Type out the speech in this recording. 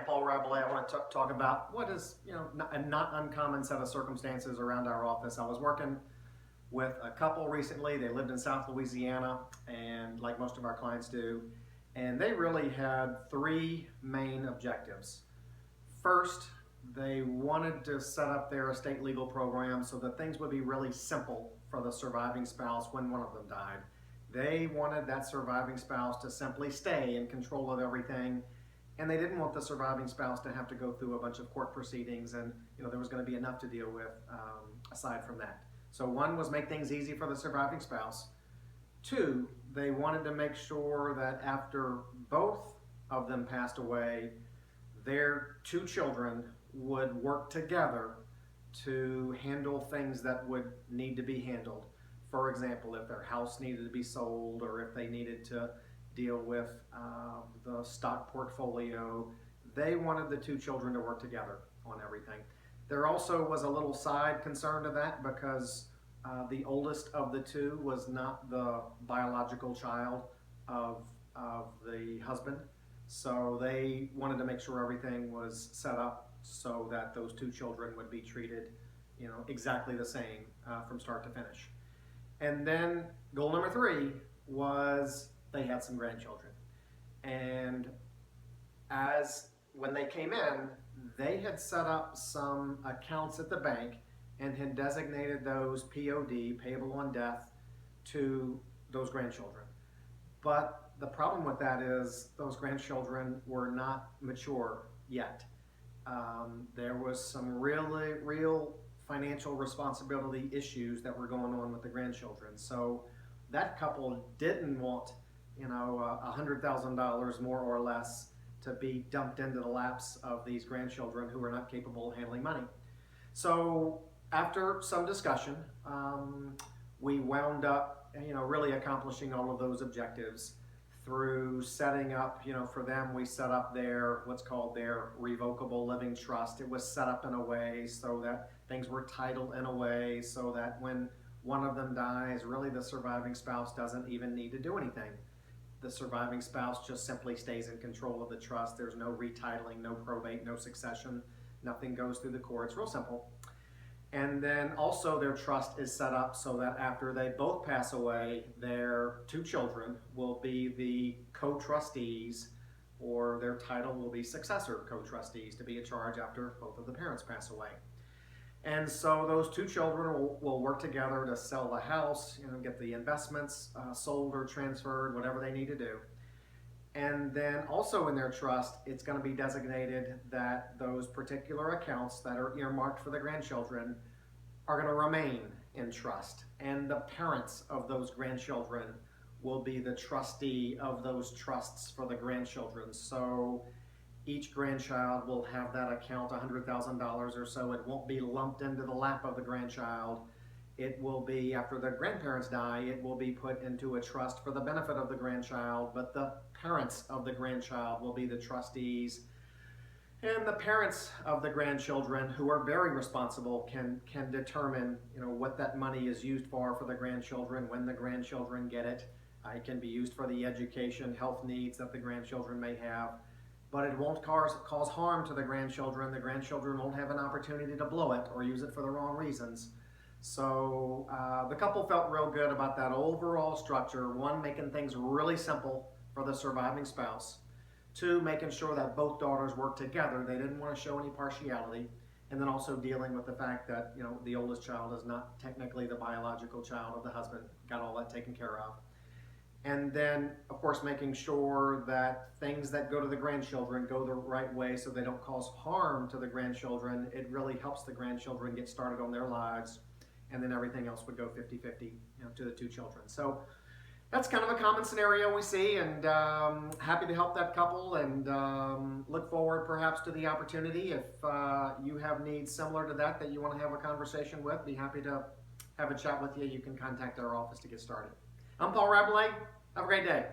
Paul Rabelais. I want to talk about what is, a not uncommon set of circumstances around our office. I was working with a couple recently. They lived in South Louisiana, and like most of our clients do, and they really had three main objectives. First, they wanted to set up their estate legal program so that things would be really simple for the surviving spouse when one of them died. They wanted that surviving spouse to simply stay in control of everything, and they didn't want the surviving spouse to have to go through a bunch of court proceedings, and there was going to be enough to deal with aside from that. So one was make things easy for the surviving spouse. Two, they wanted to make sure that after both of them passed away, their two children would work together to handle things that would need to be handled. For example, if their house needed to be sold, or if they needed to deal with the stock portfolio, they wanted the two children to work together on everything. There also was a little side concern to that because the oldest of the two was not the biological child of the husband. So they wanted to make sure everything was set up so that those two children would be treated, exactly the same from start to finish. And then goal number three was they had some grandchildren. And when they came in, they had set up some accounts at the bank and had designated those POD, payable on death, to those grandchildren. But the problem with that is those grandchildren were not mature yet. There was some real financial responsibility issues that were going on with the grandchildren. So that couple didn't want, $100,000 more or less to be dumped into the laps of these grandchildren who were not capable of handling money. So after some discussion, we wound up, really accomplishing all of those objectives through setting up, for them, we set up what's called their revocable living trust. It was set up in a way so that things were titled in a way so that when one of them dies, really the surviving spouse doesn't even need to do anything. The surviving spouse just simply stays in control of the trust. There's no retitling, no probate, no succession. Nothing goes through the courts. Real simple. And then also their trust is set up so that after they both pass away, their two children will be the co-trustees, or their title will be Successor Co-Trustees, to be in charge after both of the parents pass away. And so those two children will work together to sell the house, get the investments sold or transferred, whatever they need to do. And then also in their trust, it's going to be designated that those particular accounts that are earmarked for the grandchildren are going to remain in trust. And the parents of those grandchildren will be the trustee of those trusts for the grandchildren. So each grandchild will have that account, $100,000 or so. It won't be lumped into the lap of the grandchild. It will be, after the grandparents die, it will be put into a trust for the benefit of the grandchild, but the parents of the grandchild will be the trustees. And the parents of the grandchildren, who are very responsible, can determine, what that money is used for the grandchildren, when the grandchildren get it. It can be used for the education, health needs that the grandchildren may have, but it won't cause harm to the grandchildren. The grandchildren won't have an opportunity to blow it or use it for the wrong reasons. So the couple felt real good about that overall structure. One, making things really simple for the surviving spouse. Two, making sure that both daughters work together. They didn't want to show any partiality. And then also dealing with the fact that, the oldest child is not technically the biological child of the husband. Got all that taken care of. And then, of course, making sure that things that go to the grandchildren go the right way so they don't cause harm to the grandchildren. It really helps the grandchildren get started on their lives. And then everything else would go 50-50, to the two children. So that's kind of a common scenario we see, and happy to help that couple, and look forward perhaps to the opportunity. If you have needs similar to that you want to have a conversation with, be happy to have a chat with you. You can contact our office to get started. I'm Paul Rabelais. Have a great day.